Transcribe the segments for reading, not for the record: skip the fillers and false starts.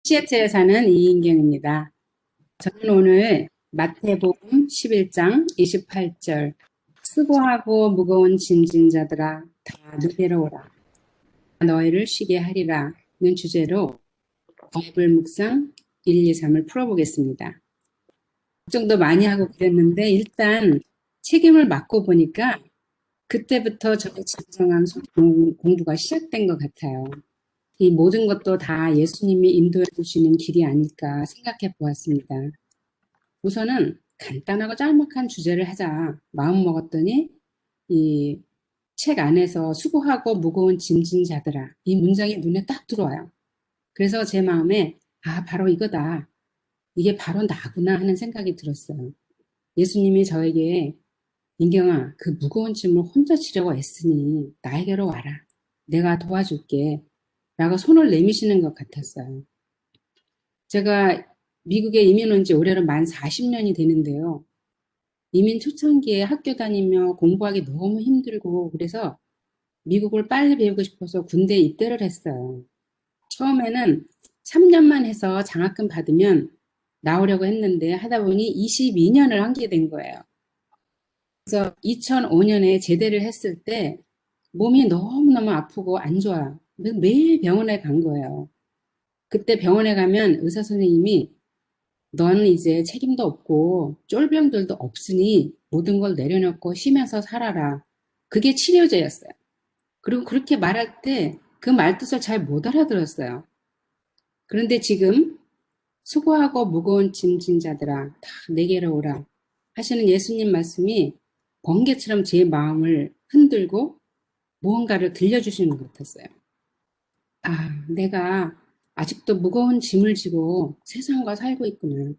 시애틀에 사는 이인경입니다. 저는 오늘 마태복음 11장 28절 수고하고 무거운 짐진 자들아 다 내게로 오라 너희를 쉬게 하리라는 주제로 바이블 묵상 1, 2, 3을 풀어보겠습니다. 걱정도 많이 하고 그랬는데 일단 책임을 맡고 보니까 그때부터 저의 진정한 공부가 시작된 것 같아요. 이 모든 것도 다 예수님이 인도해 주시는 길이 아닐까 생각해 보았습니다. 우선은 간단하고 짤막한 주제를 하자 마음 먹었더니 이 책 안에서 수고하고 무거운 짐진 자들아 이 문장이 눈에 딱 들어와요. 그래서 제 마음에 바로 이거다. 이게 바로 나구나 하는 생각이 들었어요. 예수님이 저에게 인경아 그 무거운 짐을 혼자 지려고 애쓰니 나에게로 와라. 내가 도와줄게. 라고 손을 내미시는 것 같았어요. 제가 미국에 이민 온 지 올해로 만 40년이 되는데요. 이민 초창기에 학교 다니며 공부하기 너무 힘들고 그래서 미국을 빨리 배우고 싶어서 군대에 입대를 했어요. 처음에는 3년만 해서 장학금 받으면 나오려고 했는데 하다 보니 22년을 하게 된 거예요. 그래서 2005년에 제대를 했을 때 몸이 너무너무 아프고 안 좋아요. 매일 병원에 간 거예요. 그때 병원에 가면 의사 선생님이 넌 이제 책임도 없고 쫄병들도 없으니 모든 걸 내려놓고 쉬면서 살아라. 그게 치료제였어요. 그리고 그렇게 말할 때 그 말뜻을 잘 못 알아들었어요. 그런데 지금 수고하고 무거운 짐진 자들아 다 내게로 오라 하시는 예수님 말씀이 번개처럼 제 마음을 흔들고 무언가를 들려주시는 것 같았어요. 내가 아직도 무거운 짐을 지고 세상과 살고 있구나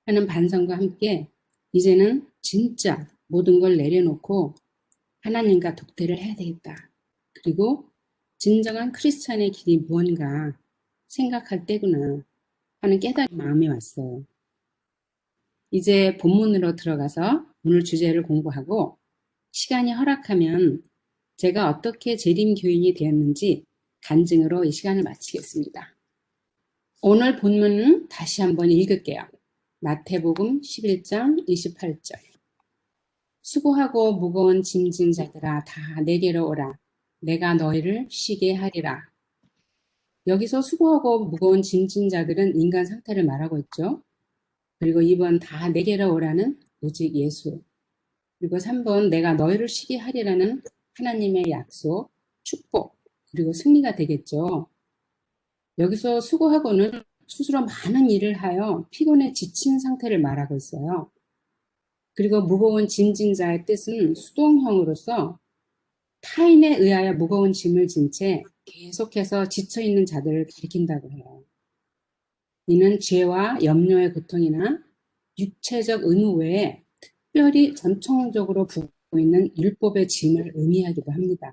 하는 반성과 함께 이제는 진짜 모든 걸 내려놓고 하나님과 독대를 해야 되겠다. 그리고 진정한 크리스찬의 길이 무언가 생각할 때구나 하는 깨달은 마음이 왔어요. 이제 본문으로 들어가서 오늘 주제를 공부하고 시간이 허락하면 제가 어떻게 재림 교인이 되었는지 간증으로 이 시간을 마치겠습니다. 오늘 본문은 다시 한번 읽을게요. 마태복음 11장 28절 수고하고 무거운 짐진 자들아 다 내게로 오라. 내가 너희를 쉬게 하리라. 여기서 수고하고 무거운 짐진 자들은 인간 상태를 말하고 있죠. 그리고 2번 다 내게로 오라는 오직 예수. 그리고 3번 내가 너희를 쉬게 하리라는 하나님의 약속, 축복, 그리고 승리가 되겠죠. 여기서 수고하고는 스스로 많은 일을 하여 피곤에 지친 상태를 말하고 있어요. 그리고 무거운 짐진 자의 뜻은 수동형으로서 타인에 의하여 무거운 짐을 진 채 계속해서 지쳐있는 자들을 가리킨다고 해요. 이는 죄와 염려의 고통이나 육체적 의무 외에 특별히 전통적으로 부고 있는 율법의 짐을 의미하기도 합니다.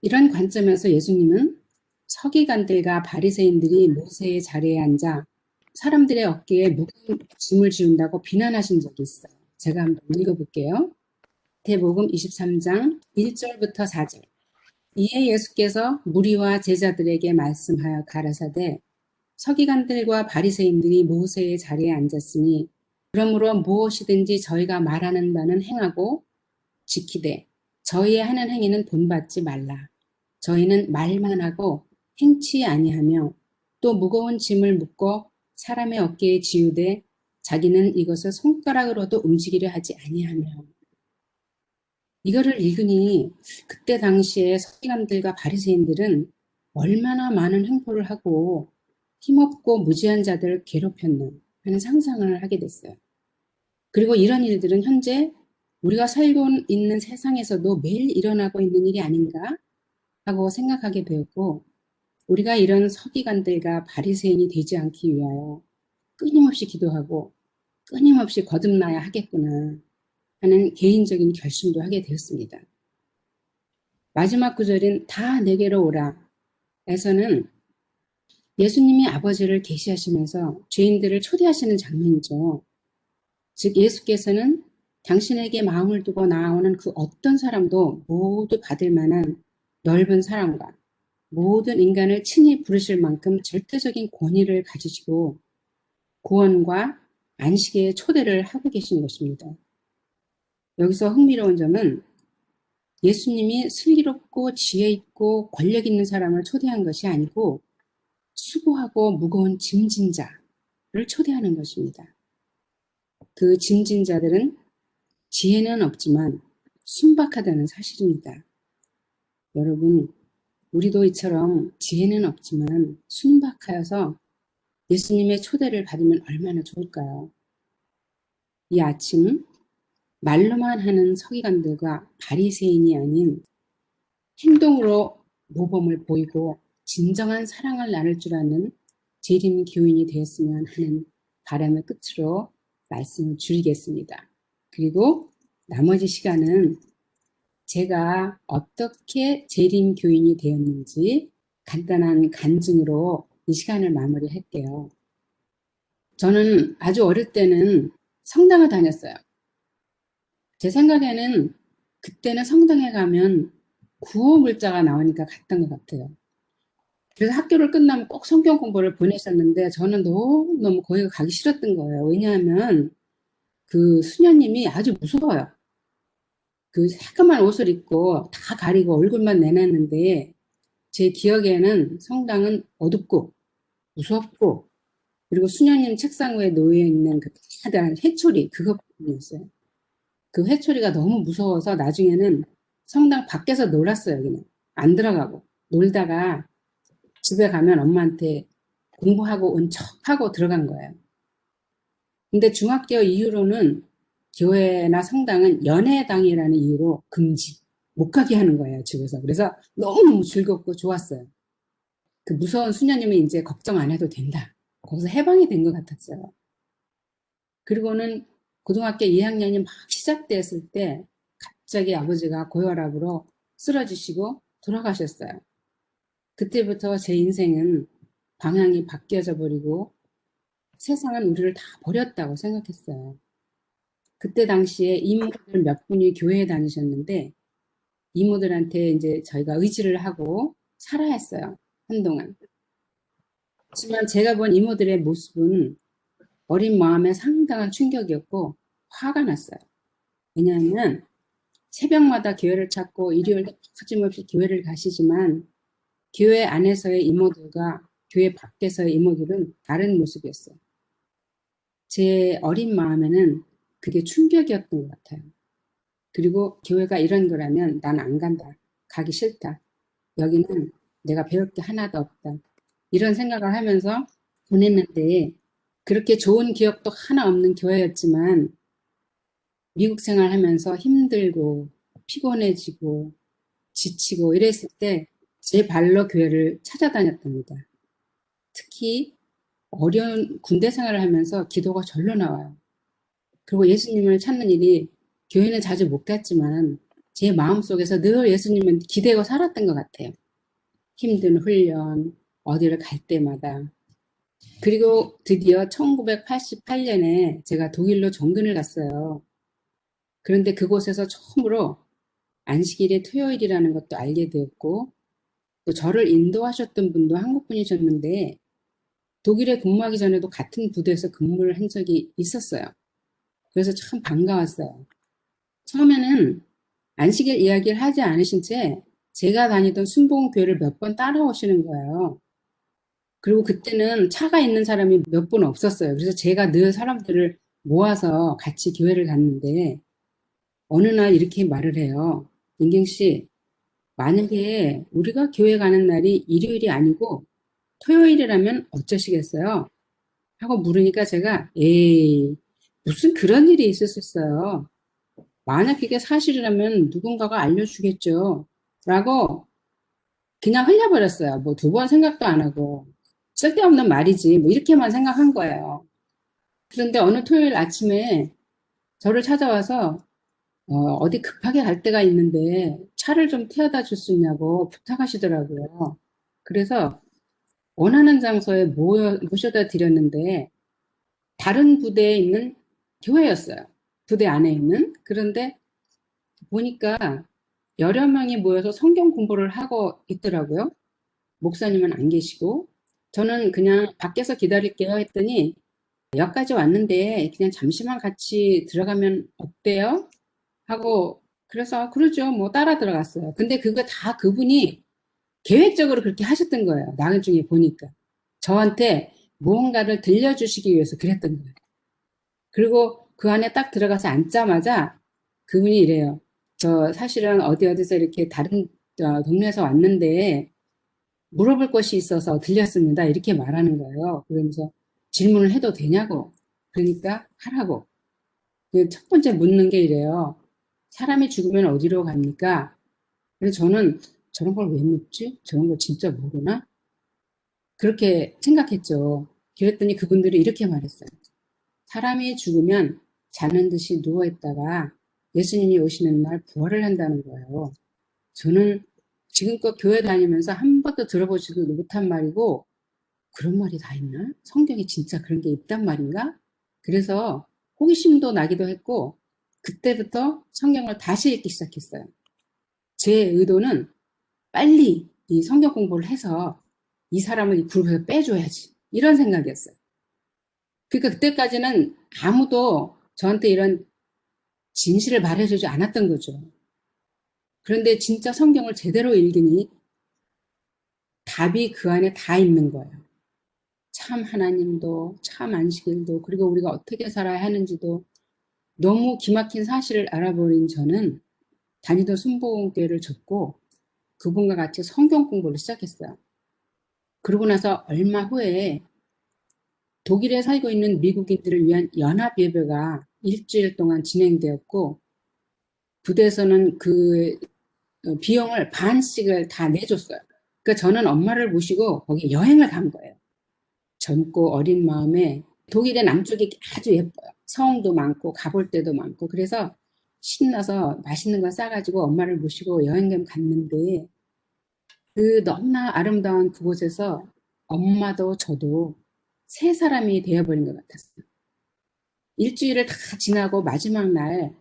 이런 관점에서 예수님은 서기관들과 바리새인들이 모세의 자리에 앉아 사람들의 어깨에 무거운 짐을 지운다고 비난하신 적이 있어요. 제가 한번 읽어볼게요. 마태복음 23장 1절부터 4절 이에 예수께서 무리와 제자들에게 말씀하여 가라사대 서기관들과 바리새인들이 모세의 자리에 앉았으니 그러므로 무엇이든지 저희가 말하는 바는 행하고 지키되 저희의 하는 행위는 본받지 말라. 저희는 말만 하고 행치 아니하며 또 무거운 짐을 묶어 사람의 어깨에 지우되 자기는 이것을 손가락으로도 움직이려 하지 아니하며 이거를 읽으니 그때 당시에 서기관들과 바리새인들은 얼마나 많은 횡포를 하고 힘없고 무지한 자들을 괴롭혔나 하는 상상을 하게 됐어요. 그리고 이런 일들은 현재 우리가 살고 있는 세상에서도 매일 일어나고 있는 일이 아닌가 하고 생각하게 되었고 우리가 이런 서기관들과 바리새인이 되지 않기 위하여 끊임없이 기도하고 끊임없이 거듭나야 하겠구나 하는 개인적인 결심도 하게 되었습니다. 마지막 구절인 다 내게로 오라 에서는 예수님이 아버지를 계시하시면서 죄인들을 초대하시는 장면이죠. 즉 예수께서는 당신에게 마음을 두고 나아오는 그 어떤 사람도 모두 받을 만한 넓은 사랑과 모든 인간을 친히 부르실 만큼 절대적인 권위를 가지시고 구원과 안식의 초대를 하고 계신 것입니다. 여기서 흥미로운 점은 예수님이 슬기롭고 지혜 있고 권력 있는 사람을 초대한 것이 아니고 수고하고 무거운 짐진 자를 초대하는 것입니다. 그 짐진 자들은 지혜는 없지만 순박하다는 사실입니다. 여러분, 우리도 이처럼 지혜는 없지만 순박하여서 예수님의 초대를 받으면 얼마나 좋을까요? 이 아침 말로만 하는 서기관들과 바리새인이 아닌 행동으로 모범을 보이고 진정한 사랑을 나눌 줄 아는 재림 교인이 되었으면 하는 바람의 끝으로 말씀을 줄이겠습니다. 그리고 나머지 시간은 제가 어떻게 재림 교인이 되었는지 간단한 간증으로 이 시간을 마무리할게요. 저는 아주 어릴 때는 성당을 다녔어요. 제 생각에는 그때는 성당에 가면 구호 물자가 나오니까 갔던 것 같아요. 그래서 학교를 끝나면 꼭 성경 공부를 보냈었는데 저는 너무 거기 가기 싫었던 거예요. 왜냐하면 그 수녀님이 아주 무서워요. 그 새까만 옷을 입고 다 가리고 얼굴만 내놨는데 제 기억에는 성당은 어둡고 무섭고 그리고 수녀님 책상 위에 놓여 있는 그 커다란 회초리 그것뿐이었어요. 그 회초리가 너무 무서워서 나중에는 성당 밖에서 놀았어요. 그냥 안 들어가고 놀다가 집에 가면 엄마한테 공부하고 온 척하고 들어간 거예요. 근데 중학교 이후로는 교회나 성당은 연회당이라는 이유로 금지, 못 가게 하는 거예요, 집에서. 그래서 너무너무 즐겁고 좋았어요. 그 무서운 수녀님은 이제 걱정 안 해도 된다. 거기서 해방이 된 것 같았어요. 그리고는 고등학교 2학년이 막 시작됐을 때 갑자기 아버지가 고혈압으로 쓰러지시고 돌아가셨어요. 그때부터 제 인생은 방향이 바뀌어져 버리고 세상은 우리를 다 버렸다고 생각했어요. 그때 당시에 이모들 몇 분이 교회에 다니셨는데 이모들한테 이제 저희가 의지를 하고 살아야 했어요. 한동안. 하지만 제가 본 이모들의 모습은 어린 마음에 상당한 충격이었고 화가 났어요. 왜냐하면 새벽마다 교회를 찾고 일요일도 빠짐없이 교회를 가시지만 교회 안에서의 이모들과 교회 밖에서의 이모들은 다른 모습이었어요. 제 어린 마음에는 그게 충격이었던 것 같아요. 그리고 교회가 이런 거라면 난 안 간다. 가기 싫다. 여기는 내가 배울 게 하나도 없다. 이런 생각을 하면서 보냈는데 그렇게 좋은 기억도 하나 없는 교회였지만 미국 생활하면서 힘들고 피곤해지고 지치고 이랬을 때 제 발로 교회를 찾아다녔답니다. 특히 어려운 군대 생활을 하면서 기도가 절로 나와요. 그리고 예수님을 찾는 일이 교회는 자주 못 갔지만 제 마음속에서 늘 예수님은 기대고 살았던 것 같아요. 힘든 훈련, 어디를 갈 때마다. 그리고 드디어 1988년에 제가 독일로 종근을 갔어요. 그런데 그곳에서 처음으로 안식일이 토요일이라는 것도 알게 되었고 또 저를 인도하셨던 분도 한국 분이셨는데 독일에 근무하기 전에도 같은 부대에서 근무를 한 적이 있었어요. 그래서 참 반가웠어요. 처음에는 안식일 이야기를 하지 않으신 채 제가 다니던 순복음교회를 몇 번 따라오시는 거예요. 그리고 그때는 차가 있는 사람이 몇 분 없었어요. 그래서 제가 늘 사람들을 모아서 같이 교회를 갔는데 어느 날 이렇게 말을 해요. 민경 씨, 만약에 우리가 교회 가는 날이 일요일이 아니고 토요일이라면 어쩌시겠어요? 하고 물으니까 제가 에이, 무슨 그런 일이 있을 수 있어요. 만약 그게 사실이라면 누군가가 알려주겠죠. 라고 그냥 흘려버렸어요. 뭐 두 번 생각도 안 하고. 쓸데없는 말이지. 뭐 이렇게만 생각한 거예요. 그런데 어느 토요일 아침에 저를 찾아와서 어디 급하게 갈 데가 있는데 차를 좀 태워다 줄 수 있냐고 부탁하시더라고요. 그래서 원하는 장소에 모셔다 드렸는데 다른 부대에 있는 교회였어요. 부대 안에 있는. 그런데 보니까 여러 명이 모여서 성경 공부를 하고 있더라고요. 목사님은 안 계시고 저는 그냥 밖에서 기다릴게요 했더니 역까지 왔는데 그냥 잠시만 같이 들어가면 어때요? 하고 그래서 그러죠. 뭐 따라 들어갔어요. 근데 그거 다 그분이 계획적으로 그렇게 하셨던 거예요. 나중에 보니까. 저한테 무언가를 들려주시기 위해서 그랬던 거예요. 그리고 그 안에 딱 들어가서 앉자마자 그분이 이래요. 저 사실은 어디서 이렇게 다른 동네에서 왔는데 물어볼 것이 있어서 들렸습니다. 이렇게 말하는 거예요. 그러면서 질문을 해도 되냐고. 그러니까 하라고. 그 첫 번째 묻는 게 이래요. 사람이 죽으면 어디로 갑니까? 그래서 저는 저런 걸 왜 묻지? 저런 걸 진짜 모르나? 그렇게 생각했죠. 그랬더니 그분들이 이렇게 말했어요. 사람이 죽으면 자는 듯이 누워있다가 예수님이 오시는 날 부활을 한다는 거예요. 저는 지금껏 교회 다니면서 한 번도 들어보지도 못한 말이고 그런 말이 다 있나? 성경에 진짜 그런 게 있단 말인가? 그래서 호기심도 나기도 했고 그때부터 성경을 다시 읽기 시작했어요. 제 의도는 빨리 이 성경 공부를 해서 이 사람을 이 그룹에서 빼줘야지. 이런 생각이었어요. 그러니까 그때까지는 아무도 저한테 이런 진실을 말해주지 않았던 거죠. 그런데 진짜 성경을 제대로 읽으니 답이 그 안에 다 있는 거예요. 참 하나님도, 참 안식일도, 그리고 우리가 어떻게 살아야 하는지도 너무 기막힌 사실을 알아버린 저는 다니던 순복음교회를 접고 그분과 같이 성경 공부를 시작했어요. 그러고 나서 얼마 후에 독일에 살고 있는 미국인들을 위한 연합 예배가 일주일 동안 진행되었고 부대에서는 그 비용을 반씩을 다 내줬어요. 그러니까 저는 엄마를 모시고 거기 여행을 간 거예요. 젊고 어린 마음에 독일의 남쪽이 아주 예뻐요. 성도 많고 가볼 데도 많고 그래서 신나서 맛있는 거 싸가지고 엄마를 모시고 여행을 갔는데 그 너무나 아름다운 그곳에서 엄마도 저도 세 사람이 되어버린 것 같았어요. 일주일을 다 지나고 마지막 날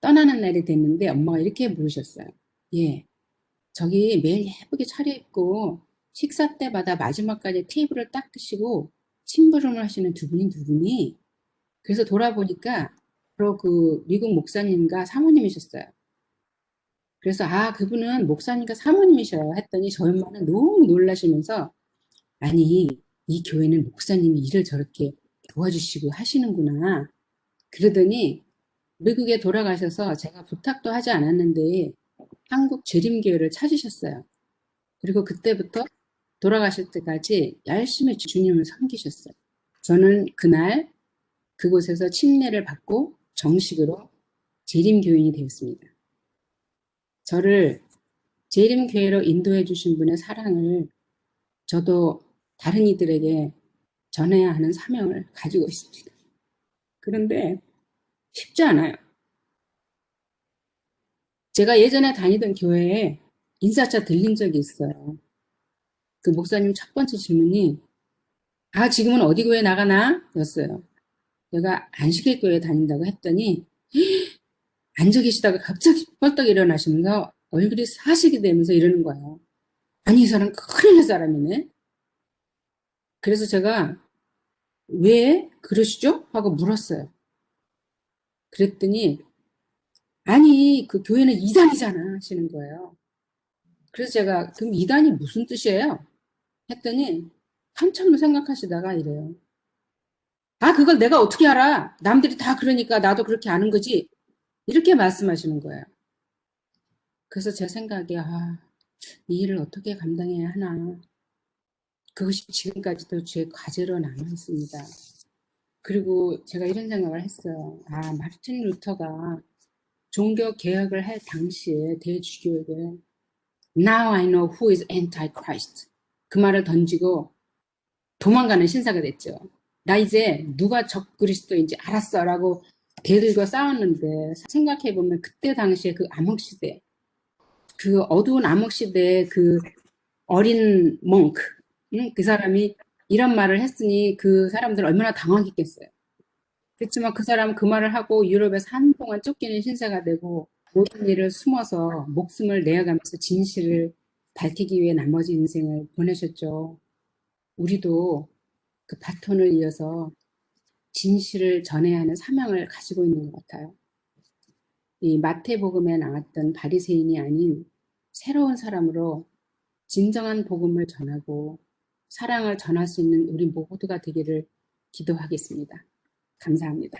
떠나는 날이 됐는데 엄마가 이렇게 부르셨어요. 예, 저기 매일 예쁘게 차려입고 식사 때마다 마지막까지 테이블을 닦으시고 심부름을 하시는 두 분이 누구니? 그래서 돌아보니까 바로 그 미국 목사님과 사모님이셨어요. 그래서 아 그분은 목사님과 사모님이셔요 했더니 저희 엄마는 너무 놀라시면서 아니 이 교회는 목사님이 일을 저렇게 도와주시고 하시는구나. 그러더니 미국에 돌아가셔서 제가 부탁도 하지 않았는데 한국 재림교회를 찾으셨어요. 그리고 그때부터 돌아가실 때까지 열심히 주님을 섬기셨어요. 저는 그날 그곳에서 침례를 받고 정식으로 재림교인이 되었습니다. 저를 재림교회로 인도해 주신 분의 사랑을 저도 다른 이들에게 전해야 하는 사명을 가지고 있습니다. 그런데 쉽지 않아요. 제가 예전에 다니던 교회에 인사차 들린 적이 있어요. 그 목사님 첫 번째 질문이 아 지금은 어디 교회 나가나? 였어요. 내가 안식일 교회 다닌다고 했더니 앉아 계시다가 갑자기 뻘떡 일어나시면서 얼굴이 사식이 되면서 이러는 거예요. 아니 이 사람 큰일 날 사람이네. 그래서 제가 왜 그러시죠? 하고 물었어요. 그랬더니 아니 그 교회는 이단이잖아 하시는 거예요. 그래서 제가 그럼 이단이 무슨 뜻이에요? 했더니 한참을 생각하시다가 이래요. 아 그걸 내가 어떻게 알아? 남들이 다 그러니까 나도 그렇게 아는 거지. 이렇게 말씀하시는 거예요. 그래서 제 생각에 이 일을 어떻게 감당해야 하나. 그것이 지금까지도 제 과제로 남아 있습니다. 그리고 제가 이런 생각을 했어요. 마르틴 루터가 종교 개혁을 할 당시에 대주교에게 Now I know who is anti-Christ. 그 말을 던지고 도망가는 신사가 됐죠. 나 이제 누가 적그리스도인지 알았어 라고 대들고 싸웠는데 생각해보면 그때 당시에 그 암흑시대 그 어두운 암흑시대에 그 어린 몽크 그 사람이 이런 말을 했으니 그 사람들 얼마나 당황했겠어요. 그렇지만 그 사람은 그 말을 하고 유럽에서 한동안 쫓기는 신사가 되고 모든 일을 숨어서 목숨을 내어가면서 진실을 밝히기 위해 나머지 인생을 보내셨죠. 우리도 그 바톤을 이어서 진실을 전해야 하는 사명을 가지고 있는 것 같아요. 이 마태복음에 나왔던 바리새인이 아닌 새로운 사람으로 진정한 복음을 전하고 사랑을 전할 수 있는 우리 모두가 되기를 기도하겠습니다. 감사합니다.